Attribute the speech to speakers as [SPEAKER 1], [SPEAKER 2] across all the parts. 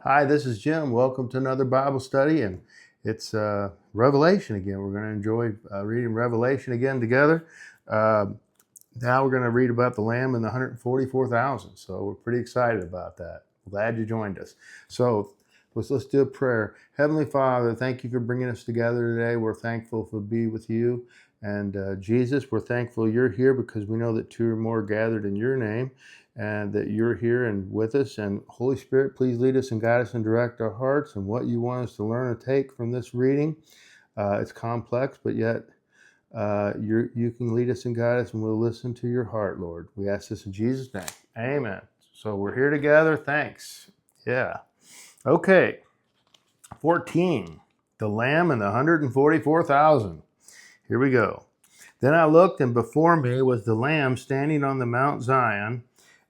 [SPEAKER 1] Hi, this is Jim. Welcome to another Bible study, and it's Revelation again. We're going to enjoy reading Revelation again together. Uh, Now we're going to read about the Lamb and the 144,000. So we're pretty excited about that. Glad you joined us. So let's do a prayer. Heavenly Father, thank you for bringing us together today. We're thankful for be with you. And Jesus, we're thankful you're here because we know that two or more are gathered in your name and that you're here and with us. And Holy Spirit, please lead us and guide us and direct our hearts and what you want us to learn or take from this reading. It's complex, but yet you can lead us and guide us, and we'll listen to your heart, Lord. We ask this in Jesus' name. Amen. So we're here together. Thanks. Yeah. Okay. 14. The Lamb and the 144,000. Here we go. Then I looked, and before me was the Lamb standing on the Mount Zion,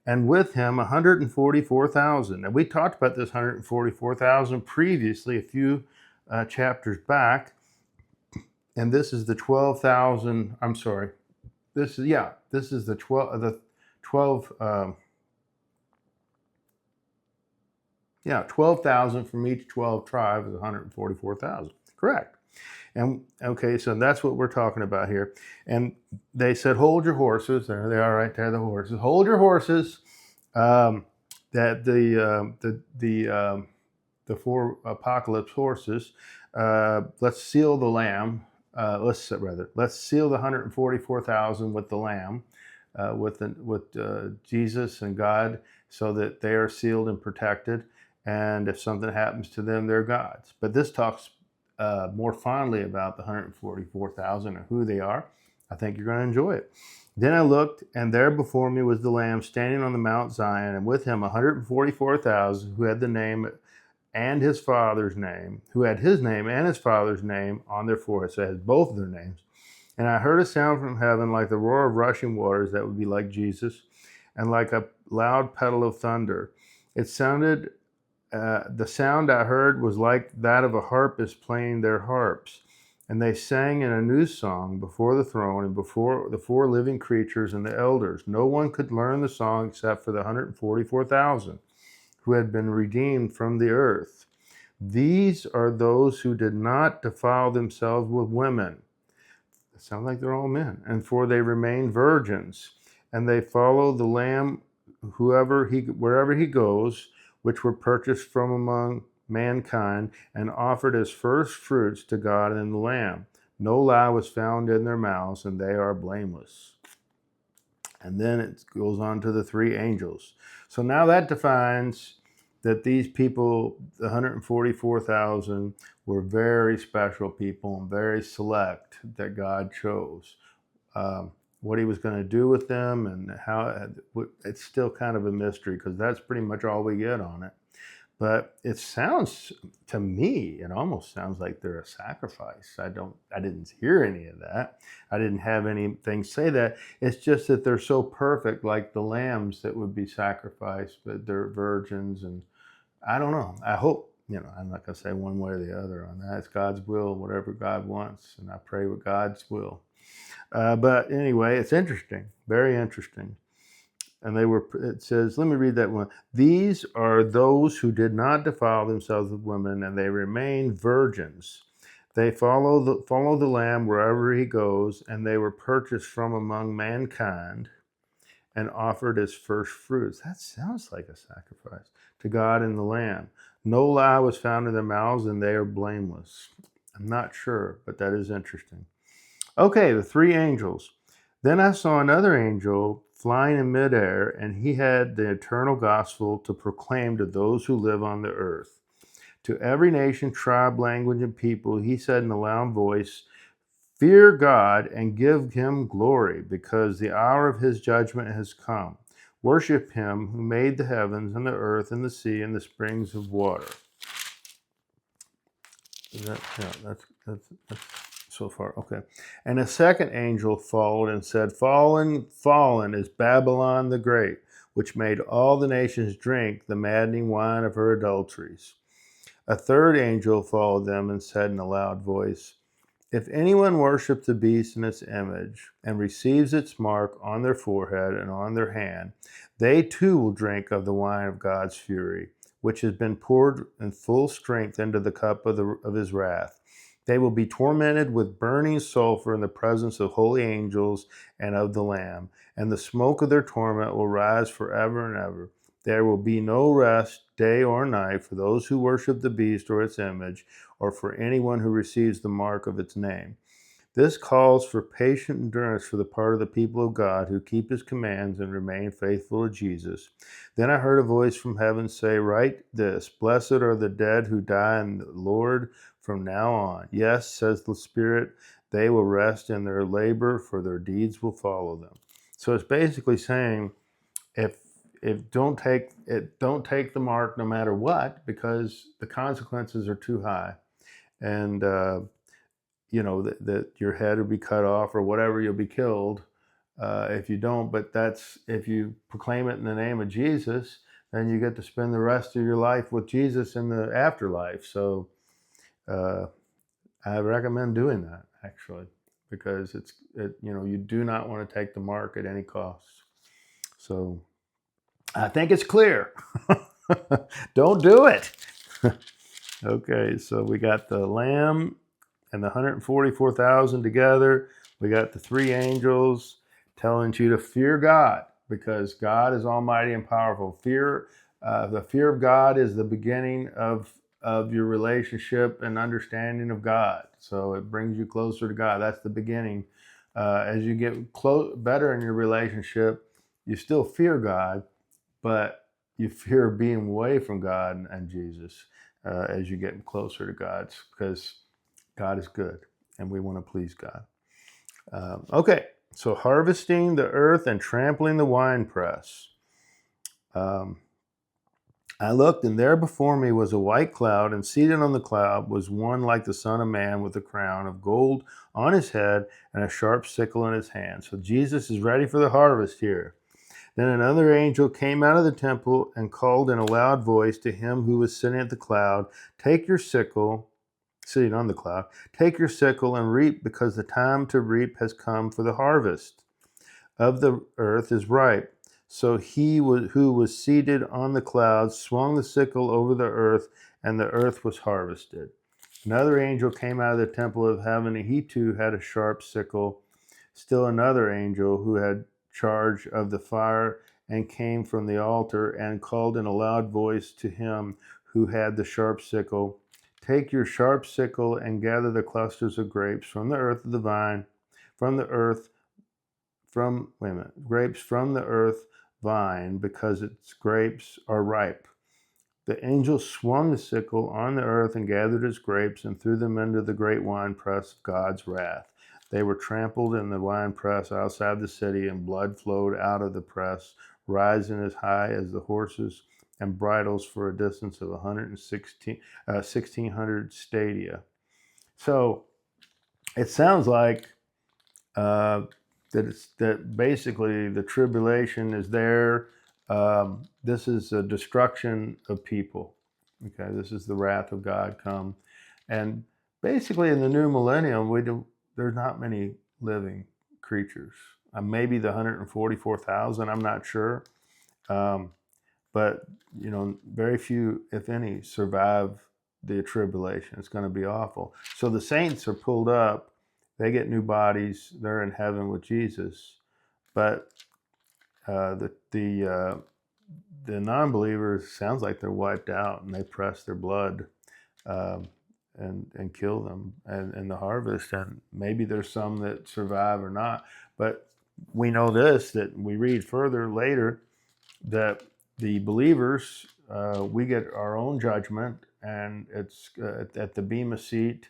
[SPEAKER 1] and with him 144,000. And we talked about this 144,000 previously, a few chapters back. And this is the 12,000. I'm sorry. This is the 12. 12,000 from each 12 tribes is 144,000. Correct. And okay, so that's what we're talking about here. And they said, hold your horses. There they are, right there, the horses. Hold your horses. That the four apocalypse horses. Let's seal the lamb. Let's seal the 144,000 with the lamb, with Jesus and God, so that they are sealed and protected. And if something happens to them, they're God's. But this talks more fondly about the 144,000 and who they are. I think you're going to enjoy it. Then I looked, and there before me was the Lamb standing on the Mount Zion, and with him 144,000 who had the name and his father's name, who had his name and his father's name on their forehead. So it has both of their names. And I heard a sound from heaven like the roar of rushing waters, that would be like Jesus, and like a loud peal of thunder. It sounded, the sound I heard was like that of a harpist playing their harps. And they sang in a new song before the throne and before the four living creatures and the elders. No one could learn the song except for the 144,000 who had been redeemed from the earth. These are those who did not defile themselves with women. It sounds like they're all men. And for they remain virgins, and they follow the Lamb wherever he goes, which were purchased from among mankind and offered as first fruits to God and the Lamb. No lie was found in their mouths, and they are blameless. And then it goes on to the three angels. So now that defines that these people, the 144,000, were very special people and very select that God chose. What he was going to do with them and how, it's still kind of a mystery because that's pretty much all we get on it. But it sounds to me, it almost sounds like they're a sacrifice. I didn't hear any of that. I didn't have anything say that. It's just that they're so perfect, like the lambs that would be sacrificed, but they're virgins. And I don't know. I hope, I'm not going to say one way or the other on that. It's God's will, whatever God wants. And I pray with God's will. But anyway, it's interesting, very interesting. And it says, let me read that one. These are those who did not defile themselves with women, and they remain virgins. They follow the Lamb wherever he goes, and they were purchased from among mankind and offered as first fruits. That sounds like a sacrifice to God and the Lamb. No lie was found in their mouths, and they are blameless. I'm not sure, but that is interesting. Okay, the three angels. Then I saw another angel flying in midair, and he had the eternal gospel to proclaim to those who live on the earth. To every nation, tribe, language, and people, he said in a loud voice, fear God and give him glory, because the hour of his judgment has come. Worship him who made the heavens and the earth and the sea and the springs of water. That's so far. Okay. And a second angel followed and said, fallen is Babylon the Great, which made all the nations drink the maddening wine of her adulteries. A third angel followed them and said in a loud voice, if anyone worships the beast in its image and receives its mark on their forehead and on their hand, they too will drink of the wine of God's fury, which has been poured in full strength into the cup of his wrath. They will be tormented with burning sulfur in the presence of holy angels and of the Lamb, and the smoke of their torment will rise forever and ever. There will be no rest, day or night, for those who worship the beast or its image, or for anyone who receives the mark of its name. This calls for patient endurance for the part of the people of God who keep his commands and remain faithful to Jesus. Then I heard a voice from heaven say, "Write this: Blessed are the dead who die in the Lord from now on. Yes, says the Spirit, they will rest in their labor, for their deeds will follow them." So it's basically saying, if don't take the mark no matter what, because the consequences are too high, and that your head will be cut off or whatever, you'll be killed if you don't. But if you proclaim it in the name of Jesus, then you get to spend the rest of your life with Jesus in the afterlife. So I recommend doing that, actually, because you do not want to take the mark at any cost. So I think it's clear. Don't do it. Okay, so we got the Lamb and the 144,000 together. We got the three angels telling you to fear God, because God is almighty and powerful. The fear of God is the beginning of your relationship and understanding of God. So it brings you closer to God. That's the beginning. As you get better in your relationship, you still fear God, but you fear being away from God and Jesus as you get closer to God, because God is good, and we want to please God. Okay, so harvesting the earth and trampling the winepress. I looked, and there before me was a white cloud, and seated on the cloud was one like the Son of Man, with a crown of gold on his head and a sharp sickle in his hand. So Jesus is ready for the harvest here. Then another angel came out of the temple and called in a loud voice to him who was sitting at the cloud, "Take your sickle," sitting on the cloud, "take your sickle and reap, because the time to reap has come, for the harvest of the earth is ripe." So who was seated on the cloud swung the sickle over the earth, and the earth was harvested. Another angel came out of the temple of heaven, and he too had a sharp sickle. Still another angel, who had charge of the fire, and came from the altar and called in a loud voice to him who had the sharp sickle, "Take your sharp sickle and gather the clusters of grapes from the earth of the vine, grapes from the earth vine, because its grapes are ripe." The angel swung the sickle on the earth and gathered its grapes and threw them into the great winepress of God's wrath. They were trampled in the winepress outside the city, and blood flowed out of the press, rising as high as the horses and bridles for a distance of 1,600 stadia. So it sounds like that basically the tribulation is there. This is a destruction of people. Okay, this is the wrath of God come, and basically in the new millennium, there's not many living creatures. Maybe the 144,000. I'm not sure, but very few, if any, survive the tribulation. It's going to be awful. So the saints are pulled up. They get new bodies. They're in heaven with Jesus, but the non-believers, sounds like they're wiped out, and they press their blood and kill them in the harvest. And maybe there's some that survive or not, but we know this, that we read further later, that the believers, we get our own judgment, and it's at the Bema seat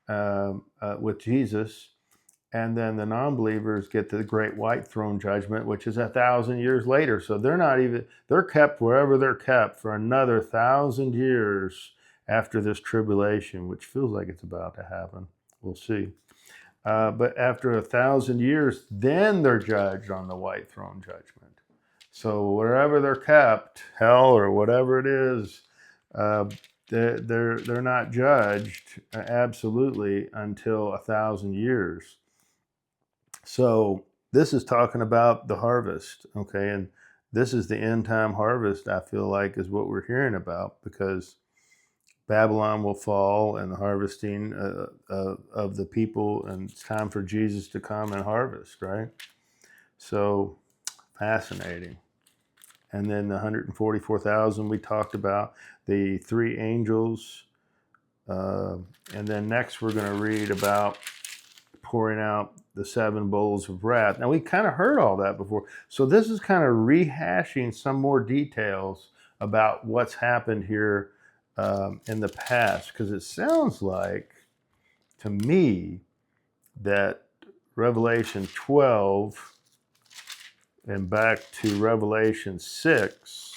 [SPEAKER 1] with Jesus. And then the non-believers get the great white throne judgment, which is 1,000 years later. So they're kept wherever they're kept for another 1,000 years after this tribulation, which feels like it's about to happen. We'll see. But after 1,000 years, then they're judged on the white throne judgment. So wherever they're kept, hell or whatever it is, they're not judged absolutely until 1,000 years. So this is talking about the harvest, okay? And this is the end time harvest, I feel like, is what we're hearing about, because Babylon will fall and the harvesting of the people, and it's time for Jesus to come and harvest, right? So fascinating. And then the 144,000 we talked about, the three angels. And then next we're going to read about pouring out the 7 bowls of wrath. Now we kind of heard all that before. So this is kind of rehashing some more details about what's happened here in the past, because it sounds like to me that Revelation 12 and back to Revelation 6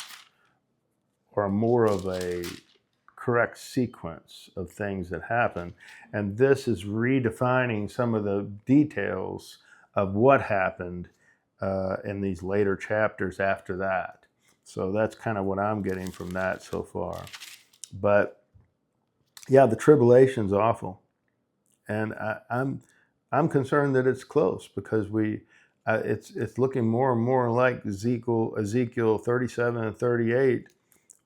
[SPEAKER 1] are more of a correct sequence of things that happen. And this is redefining some of the details of what happened in these later chapters after that. So that's kind of what I'm getting from that so far. But yeah, the tribulation's awful. And I'm concerned that it's close, because it's looking more and more like Ezekiel 37 and 38,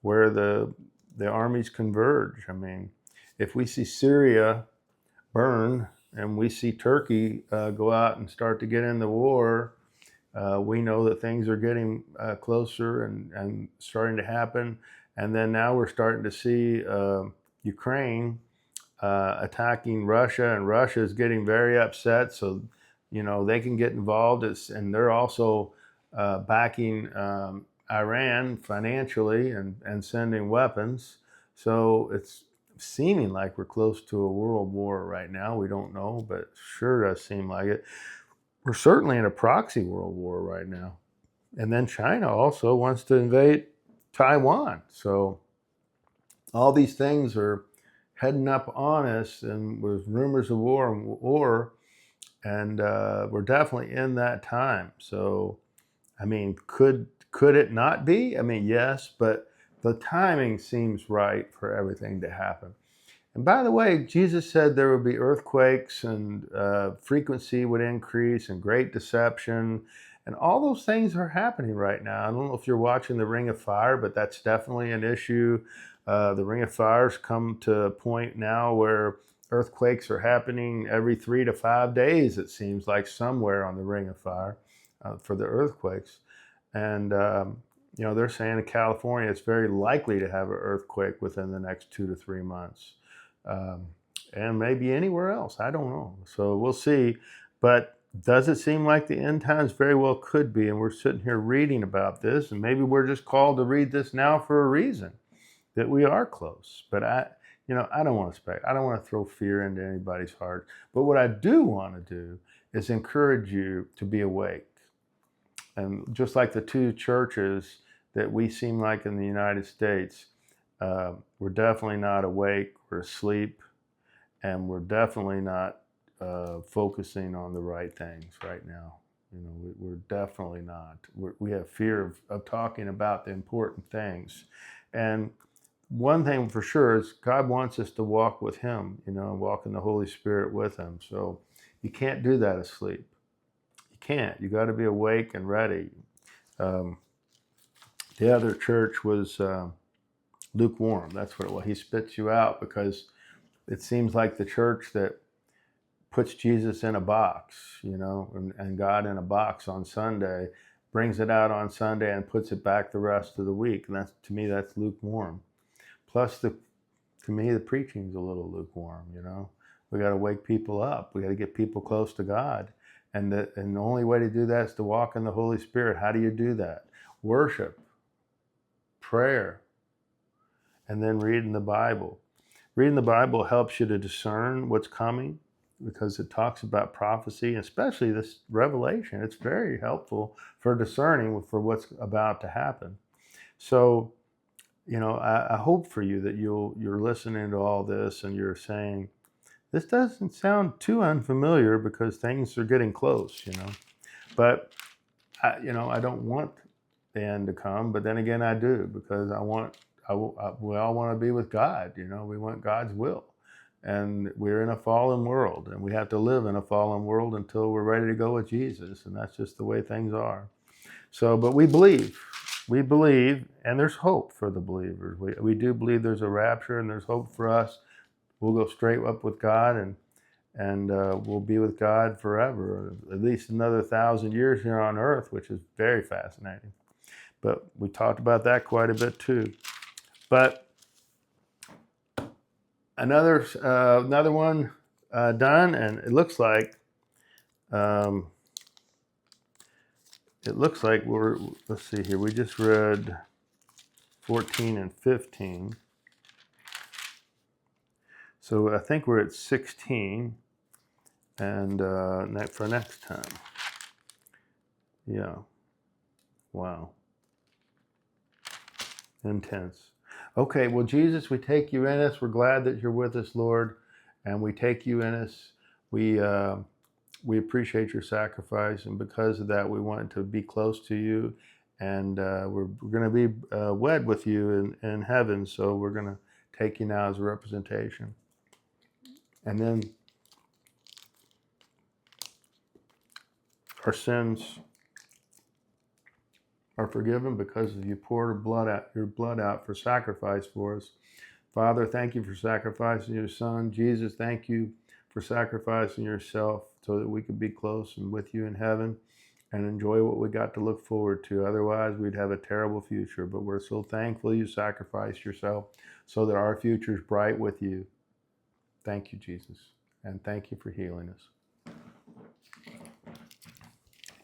[SPEAKER 1] where the armies converge. I mean, if we see Syria burn and we see Turkey go out and start to get in the war, we know that things are getting closer and starting to happen. And then now we're starting to see Ukraine attacking Russia, and Russia is getting very upset. So, they can get involved, and they're also backing Iran financially and sending weapons. So it's seeming like we're close to a world war right now. We don't know, but sure does seem like it. We're certainly in a proxy world war right now. And then China also wants to invade Taiwan. So all these things are heading up on us, and with rumors of war, and we're definitely in that time. So, I mean, could it not be? I mean, yes, but the timing seems right for everything to happen. And by the way, Jesus said there would be earthquakes, and frequency would increase, and great deception. And all those things are happening right now. I don't know if you're watching the Ring of Fire, but that's definitely an issue. The Ring of Fire's come to a point now where earthquakes are happening every 3 to 5 days, it seems like, somewhere on the Ring of Fire for the earthquakes. And, they're saying in California it's very likely to have an earthquake within the next 2 to 3 months. And maybe anywhere else. I don't know. So we'll see. But does it seem like the end times? Very well could be. And we're sitting here reading about this, and maybe we're just called to read this now for a reason, that we are close. But I don't want to throw fear into anybody's heart. But what I do want to do is encourage you to be awake. And just like the 2 churches that we seem like in the United States, we're definitely not awake. We're asleep, and we're definitely not focusing on the right things right now. We're definitely not. We have fear of talking about the important things. And one thing for sure is God wants us to walk with Him, and walk in the Holy Spirit with Him. So you can't do that asleep. You can't. You got to be awake and ready. The other church was lukewarm. That's what it was. He spits you out, because it seems like the church that puts Jesus in a box, and God in a box on Sunday, brings it out on Sunday and puts it back the rest of the week. And to me, that's lukewarm. Plus, to me, the preaching's a little lukewarm. We got to wake people up. We got to get people close to God. And the only way to do that is to walk in the Holy Spirit. How do you do that? Worship, prayer, and then reading the Bible. Reading the Bible helps you to discern what's coming, because it talks about prophecy, especially this Revelation. It's very helpful for discerning for what's about to happen. So, I hope for you that you're listening to all this and you're saying, this doesn't sound too unfamiliar, because things are getting close, But, I don't want the end to come, but then again, I do, because we all want to be with God. We want God's will. And we're in a fallen world, and we have to live in a fallen world until we're ready to go with Jesus. And that's just the way things are. So, but we believe. we believe, and there's hope for the believers. We do believe there's a rapture and there's hope for us. We'll go straight up with God, and we'll be with God forever, at least another 1,000 years here on earth, which is very fascinating. But we talked about that quite a bit too. But another one done, and it looks like we're, let's see here, we just read 14 and 15. So I think we're at 16, and for next time. Yeah. Wow. Intense. Okay, well, Jesus, we take you in us. We're glad that you're with us, Lord, and we take you in us. We appreciate your sacrifice, and because of that, we want to be close to you, and we're going to be wed with you in heaven, so we're going to take you now as a representation. And then our sins are forgiven because you poured your blood out for sacrifice for us. Father, thank you for sacrificing your Son. Jesus, thank you for sacrificing yourself so that we could be close and with you in heaven and enjoy what we got to look forward to. Otherwise, we'd have a terrible future. But we're so thankful you sacrificed yourself so that our future is bright with you. Thank you, Jesus. And thank you for healing us.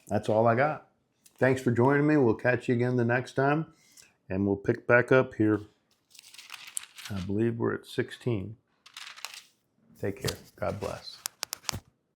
[SPEAKER 1] That's all I got. Thanks for joining me. We'll catch you again the next time, and we'll pick back up here. I believe we're at 16. Take care. God bless.